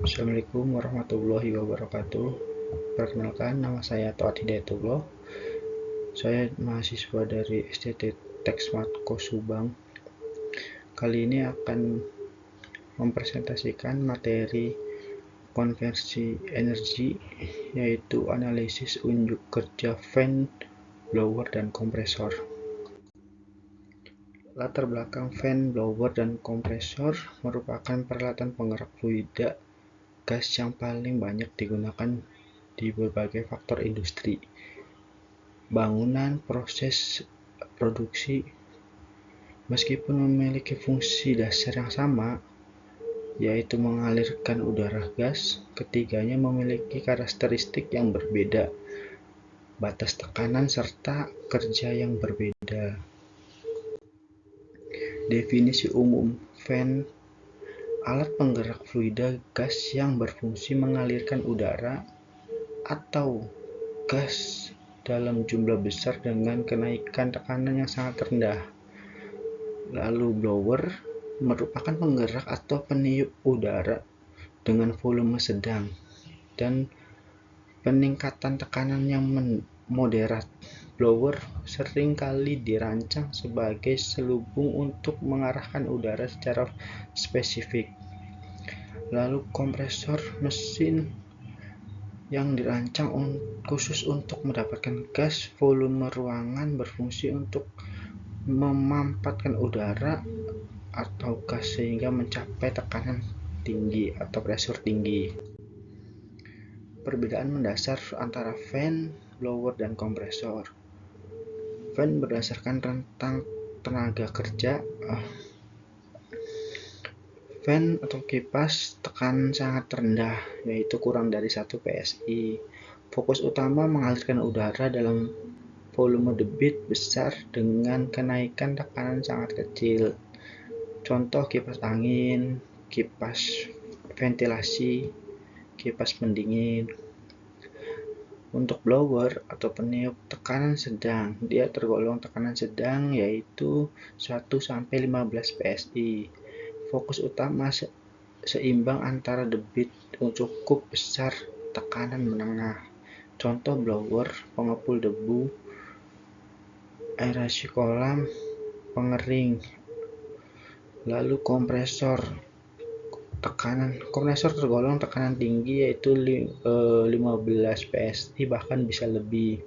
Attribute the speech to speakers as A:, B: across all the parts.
A: Assalamualaikum warahmatullahi wabarakatuh. Perkenalkan, nama saya Toat Hidayatullah. Saya mahasiswa dari STT Texmatko Subang. Kali ini akan mempresentasikan materi konversi energi, yaitu analisis unjuk kerja fan, blower, dan kompresor. Latar belakang fan, blower, dan kompresor merupakan peralatan penggerak fluida gas yang paling banyak digunakan di berbagai faktor industri, bangunan, proses produksi. Meskipun memiliki fungsi dasar yang sama, yaitu mengalirkan udara gas, ketiganya memiliki karakteristik yang berbeda, batas tekanan, serta kerja yang berbeda. Definisi umum fan: alat penggerak fluida gas yang berfungsi mengalirkan udara atau gas dalam jumlah besar dengan kenaikan tekanan yang sangat rendah. Lalu blower merupakan penggerak atau peniup udara dengan volume sedang dan peningkatan tekanan yang moderat. Blower seringkali dirancang sebagai selubung untuk mengarahkan udara secara spesifik. Lalu kompresor, mesin yang dirancang khusus untuk mendapatkan gas volume ruangan, berfungsi untuk memampatkan udara atau gas sehingga mencapai tekanan tinggi atau pressure tinggi. Perbedaan mendasar antara fan, blower, dan kompresor. Fan berdasarkan rentang tenaga kerja. Fan atau kipas tekanan sangat rendah, yaitu kurang dari 1 PSI. Fokus utama mengalirkan udara dalam volume debit besar dengan kenaikan tekanan sangat kecil. Contoh kipas angin, kipas ventilasi, kipas pendingin. Untuk blower atau peniup tekanan sedang, dia tergolong tekanan sedang, yaitu 1-15 PSI. Fokus utama seimbang antara debit cukup besar, tekanan menengah. Contoh blower, pengepul debu, aerasi kolam, pengering. Lalu kompresor tergolong tekanan tinggi, yaitu 15 PSI bahkan bisa lebih.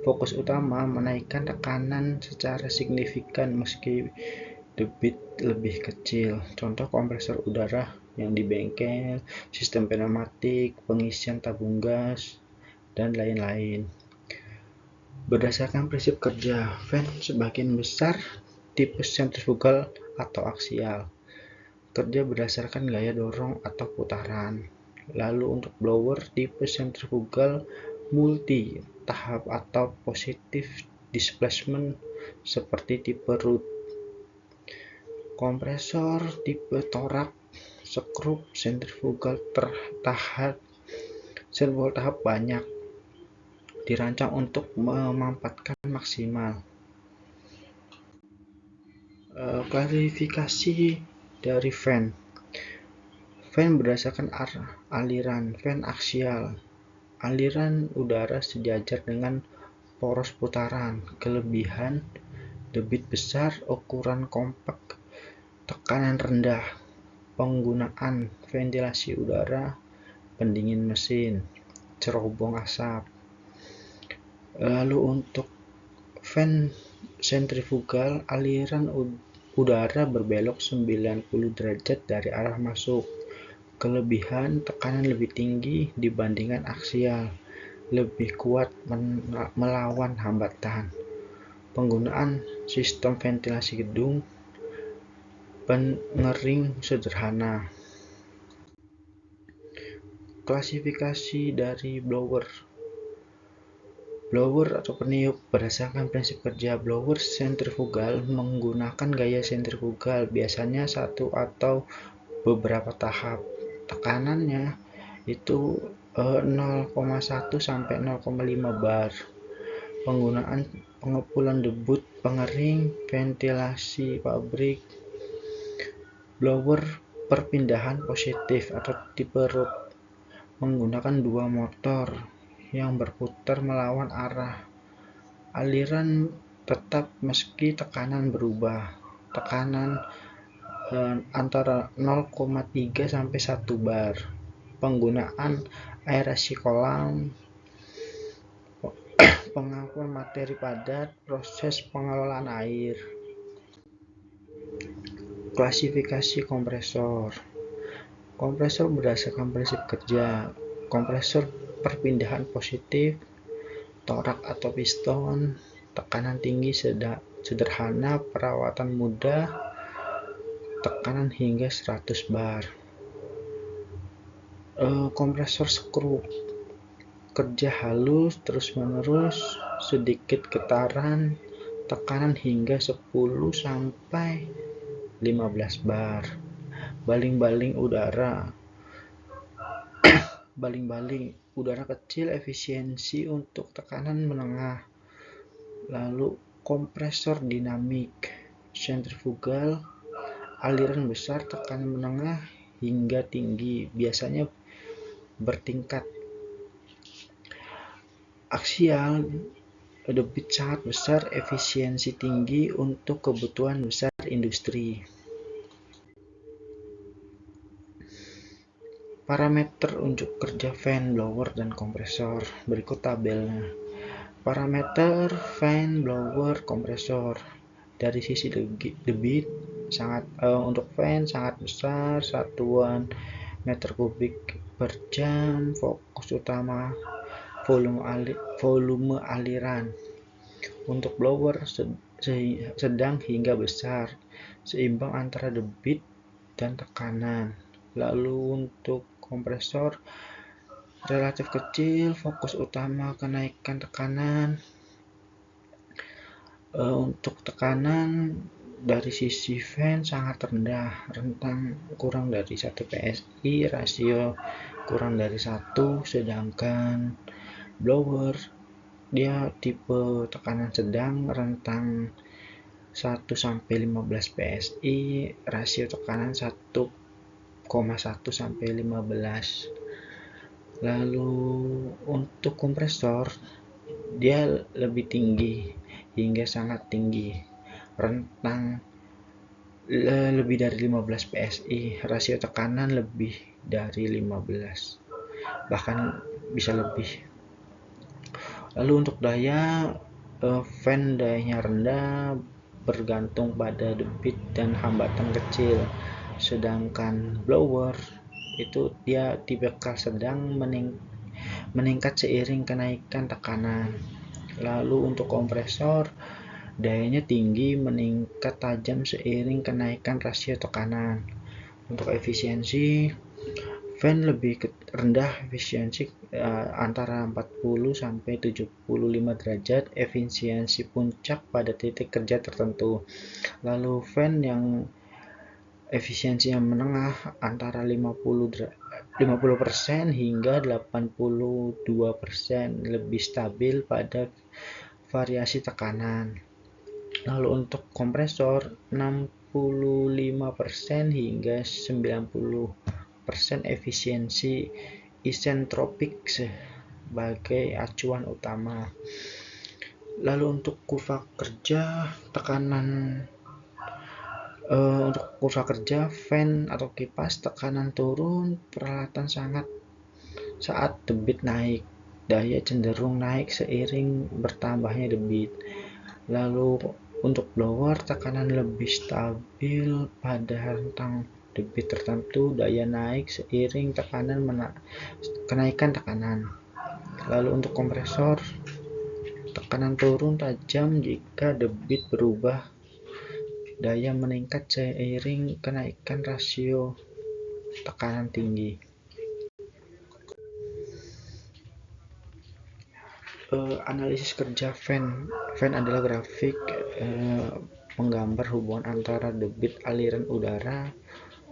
A: Fokus utama menaikkan tekanan secara signifikan meski debit lebih kecil. Contoh kompresor udara yang di bengkel, sistem pneumatik, pengisian tabung gas, dan lain-lain. Berdasarkan prinsip kerja, fan sebagian besar tipe sentrifugal atau aksial. Kerja berdasarkan gaya dorong atau putaran. Lalu untuk blower tipe sentrifugal multi tahap atau positive displacement seperti tipe Root. Kompresor tipe torak, skrup, sentrifugal tahap banyak, dirancang untuk memampatkan maksimal. Klasifikasi dari fan. Fan berdasarkan aliran. Fan aksial, aliran udara sejajar dengan poros putaran. Kelebihan: debit besar, ukuran kompak, tekanan rendah. Penggunaan: ventilasi udara, pendingin mesin, cerobong asap. Lalu untuk fan sentrifugal, aliran udara berbelok 90 derajat dari arah masuk. Kelebihan: tekanan lebih tinggi dibandingkan aksial, lebih kuat melawan hambatan. Penggunaan: sistem ventilasi gedung, pengering sederhana. Klasifikasi dari blower. Blower atau peniup berdasarkan prinsip kerja. Blower sentrifugal menggunakan gaya sentrifugal, biasanya satu atau beberapa tahap. Tekanannya itu 0,1 sampai 0,5 bar. Penggunaan: pengepulan debut, pengering, ventilasi pabrik. Blower perpindahan positif atau tipe Root, menggunakan dua motor yang berputar melawan arah. Aliran tetap meski tekanan berubah. Tekanan antara 0,3 sampai 1 bar. Penggunaan aerasi kolam, pengakuan materi padat, proses pengelolaan air. Klasifikasi kompresor. Kompresor berdasarkan prinsip kerja. Kompresor perpindahan positif, torak atau piston, tekanan tinggi sederhana, perawatan mudah, tekanan hingga 100 bar. Kompresor skru, kerja halus terus-menerus, sedikit getaran, tekanan hingga 10 sampai 15 bar. Baling-baling udara. Baling-baling udara kecil, efisiensi untuk tekanan menengah. Lalu kompresor dinamik, sentrifugal, aliran besar, tekanan menengah hingga tinggi, biasanya bertingkat. Aksial, debit sangat besar, efisiensi tinggi untuk kebutuhan besar industri. Parameter unjuk kerja fan, blower, dan kompresor. Berikut tabelnya. Parameter fan, blower, kompresor. Dari sisi debit untuk fan sangat besar, satuan meter kubik per jam, fokus utama volume aliran. Untuk blower sedang hingga besar, seimbang antara debit dan tekanan. Lalu untuk kompresor relatif kecil, fokus utama kenaikan tekanan. Untuk tekanan dari sisi fan sangat rendah, rentang kurang dari 1 PSI, rasio kurang dari 1, sedangkan blower dia tipe tekanan sedang, rentang 1 sampai 15 PSI, rasio tekanan 1,1 sampai 15. Lalu untuk kompresor dia lebih tinggi hingga sangat tinggi, rentang lebih dari 15 PSI, rasio tekanan lebih dari 15, bahkan bisa lebih. Lalu untuk daya, fan dayanya rendah, bergantung pada debit dan hambatan kecil, sedangkan blower itu dia tipikal sedang, meningkat seiring kenaikan tekanan. Lalu untuk kompresor, dayanya tinggi, meningkat tajam seiring kenaikan rasio tekanan. Untuk efisiensi, fan lebih rendah, efisiensi antara 40 sampai 75 derajat, efisiensi puncak pada titik kerja tertentu. Lalu fan yang efisiensi yang menengah antara 50% hingga 82%, lebih stabil pada variasi tekanan. Lalu untuk kompresor 65% hingga 90% efisiensi isentropik sebagai acuan utama. Lalu untuk kurva kerja tekanan, untuk kurva kerja fan atau kipas, tekanan turun, peralatan saat debit naik, daya cenderung naik seiring bertambahnya debit. Lalu untuk blower, tekanan lebih stabil pada rentang debit tertentu, daya naik seiring kenaikan tekanan. Lalu untuk kompresor, tekanan turun tajam jika debit berubah, daya meningkat seiring kenaikan rasio tekanan tinggi. Analisis kerja fan. Fan adalah grafik menggambar hubungan antara debit aliran udara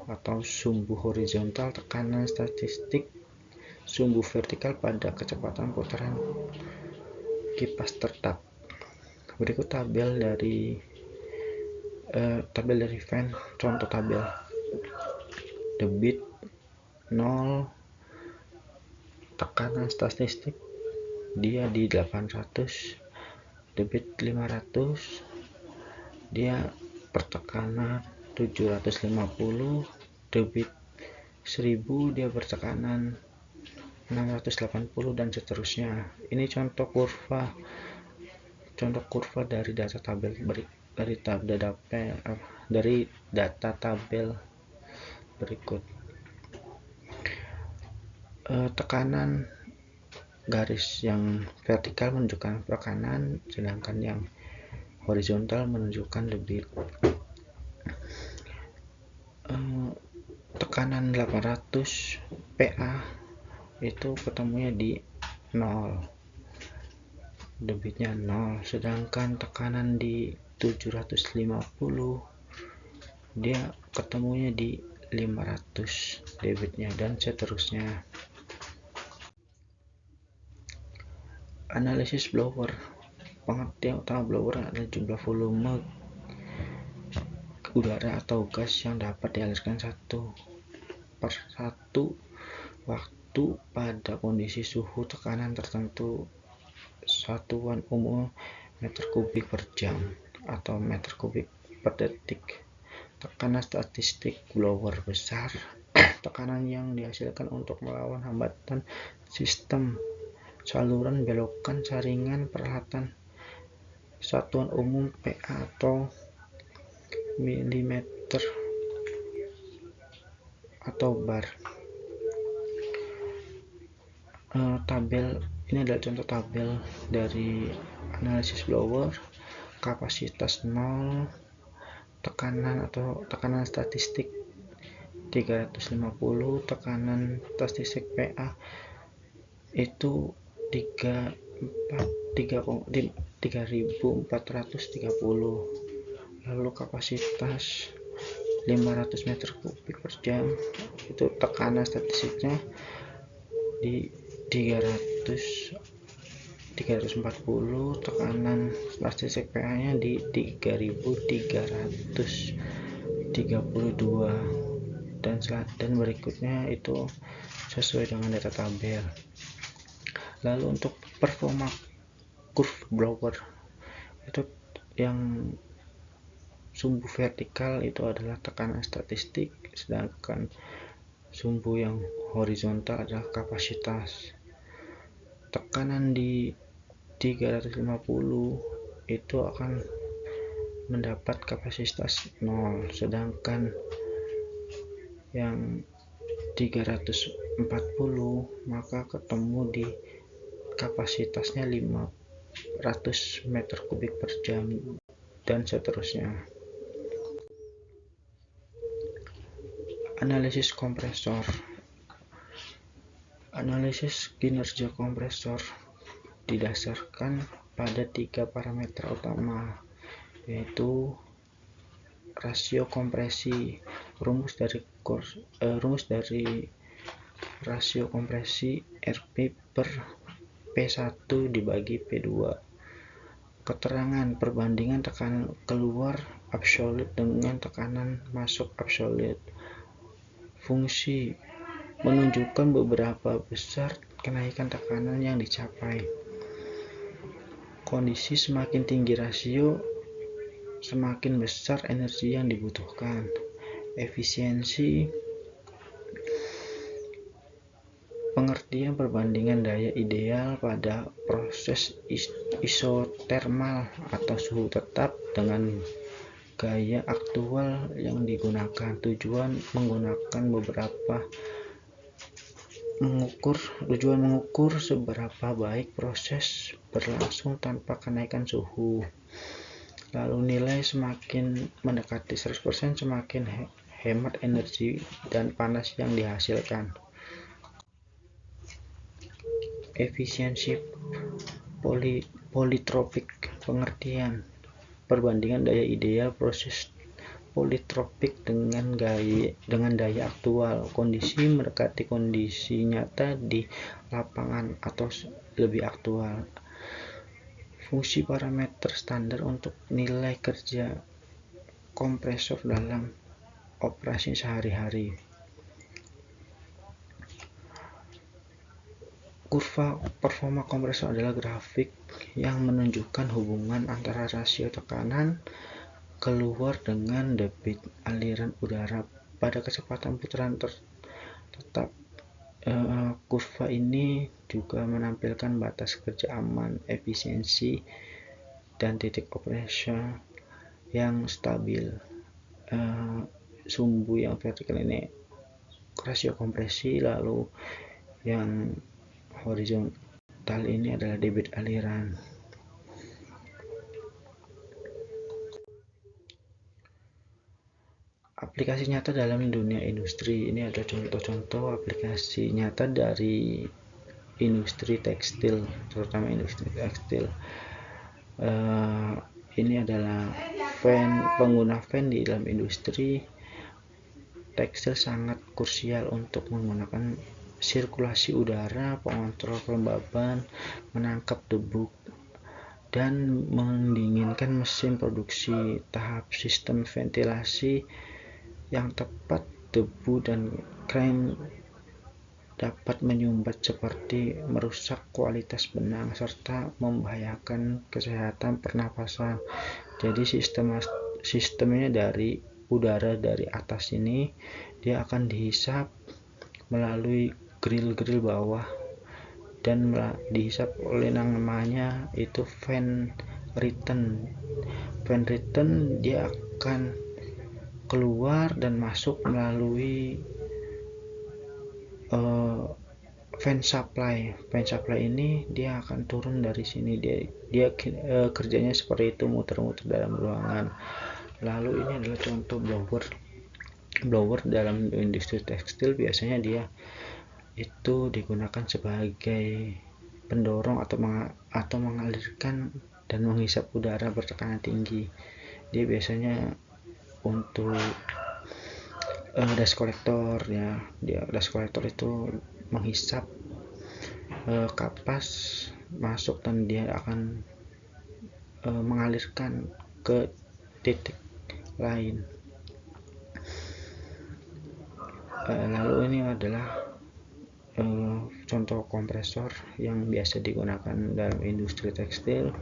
A: atau sumbu horizontal, tekanan statistik sumbu vertikal pada kecepatan putaran kipas tetap. Berikut tabel dari fan. Contoh tabel: debit 0, tekanan statistik dia di 800, debit 500, dia bertekanan 750, debit 1000, dia bertekanan 680 dan seterusnya. Ini contoh kurva dari data tabel berikut. Tekanan garis yang vertikal menunjukkan tekanan, sedangkan yang horizontal menunjukkan debit. Tekanan 800 PA itu ketemunya di 0, debitnya 0, sedangkan tekanan di 750 dia ketemunya di 500 debitnya, dan seterusnya. Analisis blower. Pengertian utama blower adalah jumlah volume udara atau gas yang dapat dialirkan satu persatu waktu pada kondisi suhu tekanan tertentu. Satuan umum meter kubik per jam atau meter kubik per detik. Tekanan statistik blower besar, tekanan yang dihasilkan untuk melawan hambatan sistem, saluran, belokan, saringan, peralatan. Satuan umum PA atau milimeter atau bar. Tabel ini adalah contoh tabel dari analisis blower. Kapasitas 0, tekanan statistik 350, tekanan statistik PA itu 3430, lalu kapasitas 500 meter kubik per jam, itu tekanan statistiknya di 340, tekanan statistik PA nya di 3332, dan berikutnya itu sesuai dengan data tabel. Lalu untuk performa curve blower itu yang sumbu vertikal itu adalah tekanan statistik, sedangkan sumbu yang horizontal adalah kapasitas. Tekanan di 350 itu akan mendapat kapasitas 0, sedangkan yang 340 maka ketemu di kapasitasnya 500 meter kubik per jam, dan seterusnya. Analisis kompresor. Analisis kinerja kompresor didasarkan pada 3 parameter utama, yaitu rasio kompresi. Rumus dari rasio kompresi RP per P1 dibagi P2. Keterangan perbandingan tekanan keluar absolut dengan tekanan masuk absolut. Fungsi menunjukkan beberapa besar kenaikan tekanan yang dicapai. Kondisi semakin tinggi rasio, semakin besar energi yang dibutuhkan. Efisiensi. Pengertian perbandingan daya ideal pada proses isotermal atau suhu tetap dengan gaya aktual yang digunakan. Tujuan mengukur seberapa baik proses berlangsung tanpa kenaikan suhu. Lalu nilai semakin mendekati 100% semakin hemat energi dan panas yang dihasilkan. Efisiensi politropik. Pengertian perbandingan daya ideal proses politropik dengan daya aktual. Kondisi mendekati kondisi nyata di lapangan atau lebih aktual. Fungsi parameter standar untuk nilai kerja kompresor dalam operasi sehari-hari. Kurva performa kompresor adalah grafik yang menunjukkan hubungan antara rasio tekanan keluar dengan debit aliran udara pada kecepatan putaran tetap. Kurva ini juga menampilkan batas kerja aman, efisiensi, dan titik operasi yang stabil. Sumbu yang vertikal ini rasio kompresi, lalu yang horizontal ini adalah debit aliran. Aplikasi nyata dalam dunia industri, ini ada contoh-contoh aplikasi nyata dari industri tekstil, terutama industri tekstil. Ini adalah pengguna fan di dalam industri tekstil sangat krusial untuk menggunakan sirkulasi udara, pengontrol kelembaban, menangkap debu, dan mendinginkan mesin produksi. Tahap sistem ventilasi yang tepat, debu dan krim dapat menyumbat seperti merusak kualitas benang serta membahayakan kesehatan pernapasan. Jadi sistemnya dari udara dari atas ini dia akan dihisap melalui grill bawah dan dihisap oleh namanya itu fan return. Fan return dia akan keluar dan masuk melalui fan supply. Fan supply ini dia akan turun dari sini, dia kerjanya seperti itu, muter-muter dalam ruangan. Lalu ini adalah contoh blower dalam industri tekstil. Biasanya dia itu digunakan sebagai pendorong atau mengalirkan dan menghisap udara bertekanan tinggi. Dia biasanya untuk dust collector ya. Dust collector itu menghisap kapas masuk dan dia akan mengalirkan ke titik lain. Lalu ini adalah contoh kompresor yang biasa digunakan dalam industri tekstil.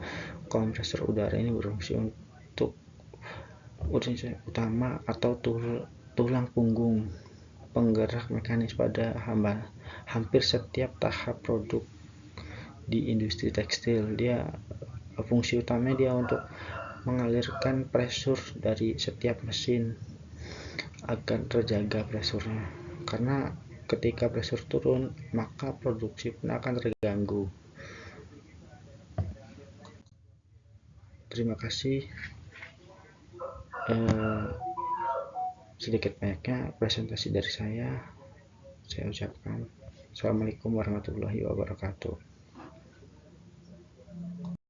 A: Kompresor udara ini berfungsi untuk utama atau tulang punggung penggerak mekanis pada hampir setiap tahap produk di industri tekstil. Dia fungsi utamanya dia untuk mengalirkan pressure dari setiap mesin agar terjaga pressurnya, karena ketika pressure turun maka produksi pun akan terganggu. Terima kasih. Sedikit banyaknya presentasi dari saya ucapkan. Assalamualaikum warahmatullahi wabarakatuh.